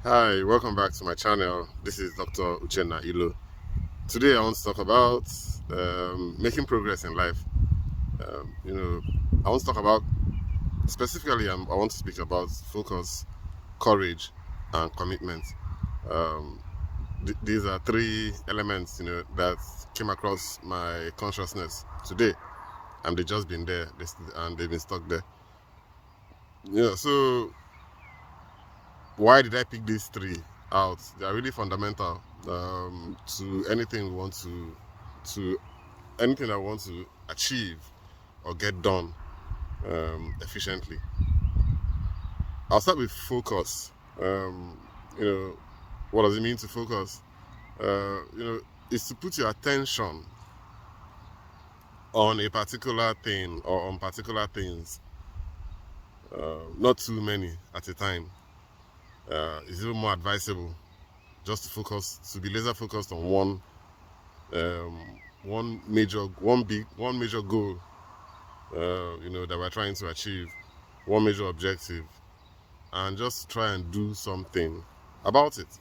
Hi, welcome back to my channel. This is Dr. Uchenna. Today I want to talk about making progress in life. I want to talk about specifically. I want to speak about focus, courage, and commitment. Um, these are three elements, that came across my consciousness today, and they've just been there, and they've been stuck there. So why did I pick these three out? They are really fundamental to anything we want to anything I want to achieve or get done efficiently. I'll start with focus. You know, what does it mean to focus? It's to put your attention on a particular thing or on particular things, not too many at a time. It's even more advisable just to focus, to be laser focused on one major goal, that we're trying to achieve, one major objective, and just try and do something about it.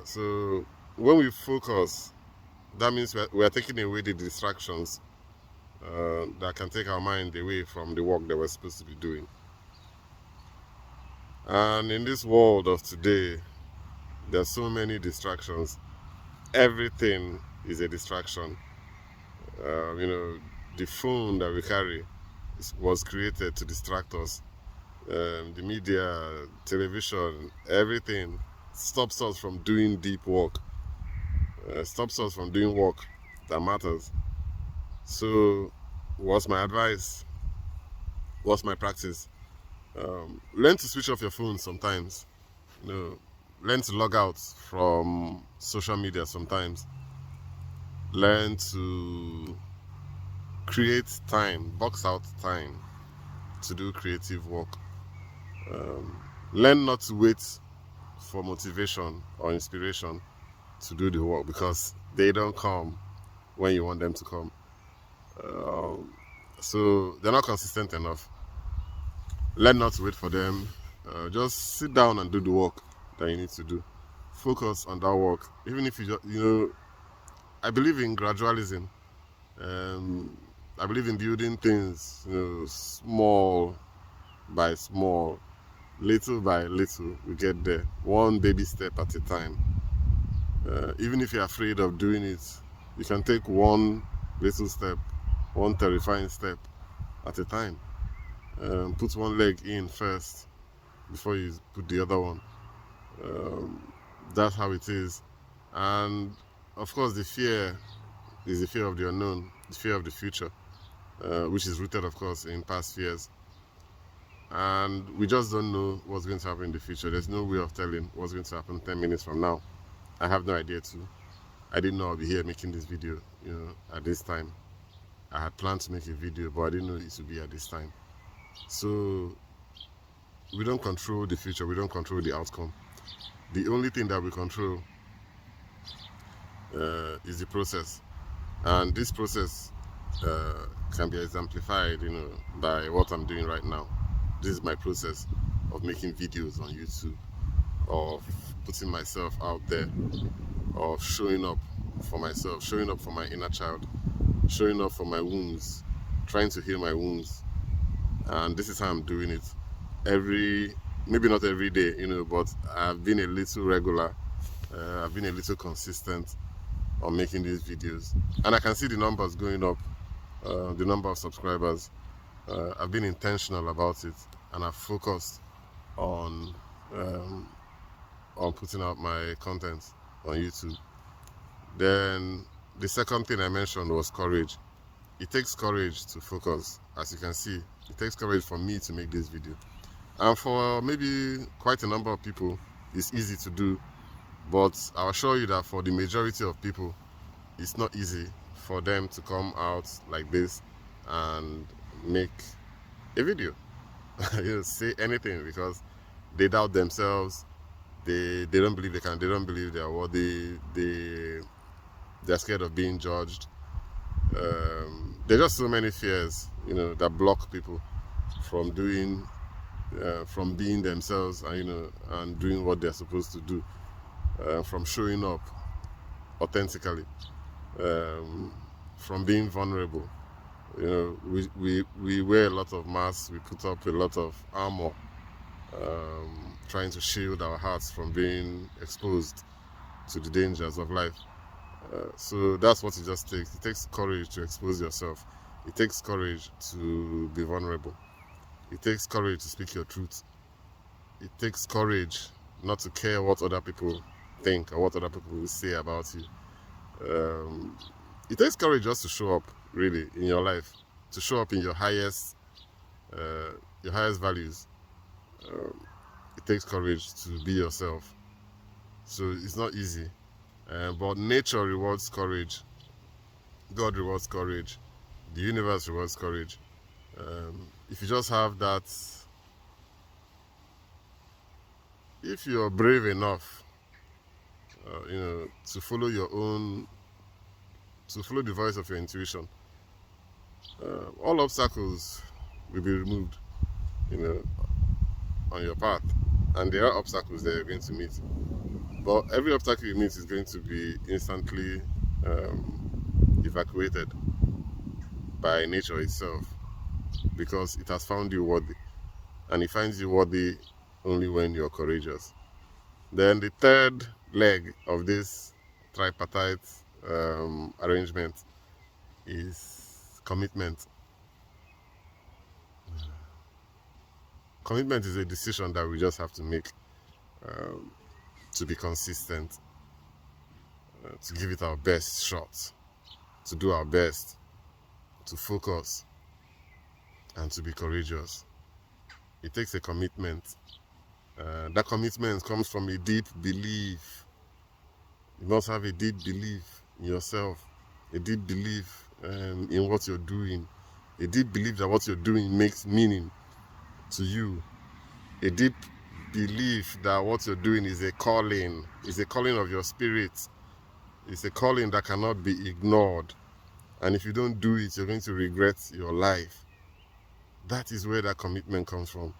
So when we focus, that means we're taking away the distractions that can take our mind away from the work that we're supposed to be doing. And in this world of today, there's so many distractions. Everything is a distraction. The phone that we carry was created to distract us. The media, television, everything stops us from doing deep work, stops us from doing work that matters. So, what's my advice? What's my practice? Learn to switch off your phone sometimes. Learn to log out from social media sometimes. Learn to create time, box out time to do creative work. Learn not to wait for motivation or inspiration to do the work, because they don't come when you want them to come. So they're not consistent enough. Learn not to wait for them. Just sit down and do the work that you need to do. Focus on that work. Even if I believe in gradualism. I believe in building things, small by small, little by little. We get there, one baby step at a time. Even if you're afraid of doing it, you can take one little step, one terrifying step at a time. Put one leg in first before you put the other one. That's how it is. And of course, the fear is the fear of the unknown, the fear of the future, which is rooted, of course, in past fears. And we just don't know what's going to happen in the future. There's no way of telling what's going to happen 10 minutes from now. I have no idea too. I didn't know I'll be here making this video, at this time. I had planned to make a video, but I didn't know it would be at this time. So we don't control the future, we don't control the outcome. The only thing that we control is the process. And this process can be exemplified, by what I'm doing right now. This is my process of making videos on YouTube, of putting myself out there, of showing up for myself, showing up for my inner child, showing up for my wounds, trying to heal my wounds. And this is how I'm doing it. Maybe not every day, but I've been a little regular. I've been a little consistent on making these videos. And I can see the numbers going up, the number of subscribers. I've been intentional about it, and I've focused on putting out my content on YouTube. Then the second thing I mentioned was courage. It takes courage to focus. As you can see, it takes courage for me to make this video. And for maybe quite a number of people, it's easy to do. But I'll assure you that for the majority of people, it's not easy for them to come out like this and make a video. Say anything, because they doubt themselves. They don't believe they can. They don't believe they are worthy. They're scared of being judged. There are just so many fears, that block people from doing from being themselves and and doing what they're supposed to do, from showing up authentically, um, from being vulnerable. We wear a lot of masks, we put up a lot of armor, trying to shield our hearts from being exposed to the dangers of life. So that's what it just takes. It takes courage to expose yourself. It takes courage to be vulnerable. It takes courage to speak your truth. It takes courage not to care what other people think or what other people will say about you. It takes courage just to show up, really, in your life, to show up in your highest values. It takes courage to be yourself. So it's not easy, but nature rewards courage. God rewards courage. The universe rewards courage. If you just have that, if you're brave enough, to follow to follow the voice of your intuition, all obstacles will be removed, on your path. And there are obstacles that you're going to meet, but every obstacle you meet is going to be instantly evacuated by nature itself, because it has found you worthy, and it finds you worthy only when you're courageous. Then the third leg of this tripartite arrangement is commitment. Commitment is a decision that we just have to make, to be consistent, to give it our best shot, to do our best, to focus, and to be courageous. It takes a commitment. That commitment comes from a deep belief. You must have a deep belief in yourself, a deep belief in what you're doing, a deep belief that what you're doing makes meaning to you, a deep belief that what you're doing is a calling of your spirit. It's a calling that cannot be ignored, and if you don't do it, you're going to regret your life. That is where that commitment comes from.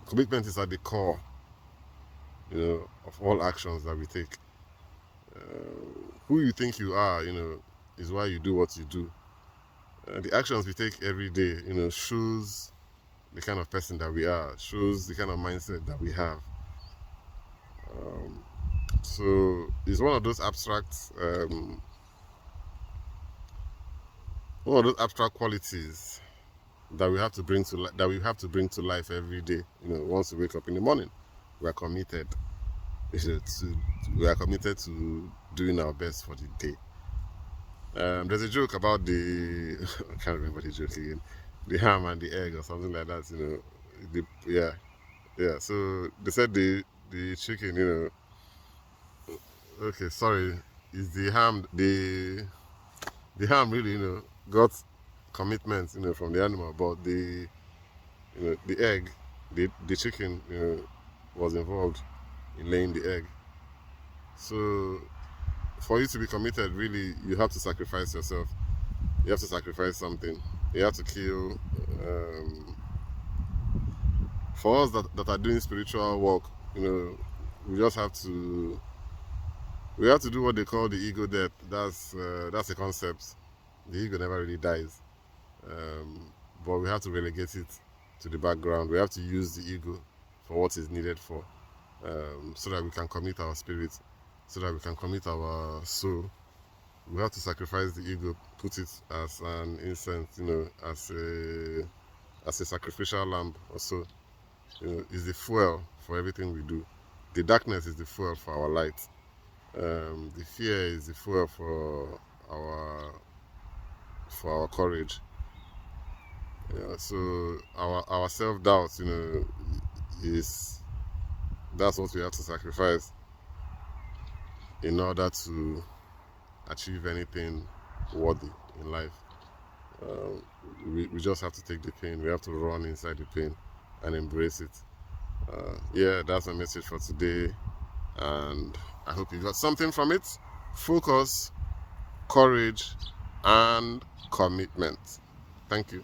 Commitment is at the core, of all actions that we take. Who you think you are, is why you do what you do. The actions we take every day, shows the kind of person that we are, shows the kind of mindset that we have. So it's one of those abstract qualities that we have to bring to life every day. Once we wake up in the morning, we are committed. We are committed to doing our best for the day. There's a joke about I can't remember the joke again. The ham and the egg or something like that. Yeah. So they said the chicken. Okay, sorry. Is the ham the ham really got commitment from the animal, but the egg, the chicken was involved in laying the egg. So for you to be committed, really, you have to sacrifice yourself. You have to sacrifice something. You have to kill. For us that are doing spiritual work, we just have to. We have to do what they call the ego death. That's a concept. The ego never really dies, but we have to relegate it to the background. We have to use the ego for what is needed for, so that we can commit our spirit, so that we can commit our soul. We have to sacrifice the ego, put it as an incense, as a sacrificial lamb or so. Is the fuel for everything we do. The darkness is the fuel for our light. The fear is the fuel for our courage. So our self-doubt, is that's what we have to sacrifice in order to achieve anything worthy in life. We just have to take the pain. We have to run inside the pain and embrace it. That's my message for today, and I hope you got something from it. Focus, courage, and commitment. Thank you.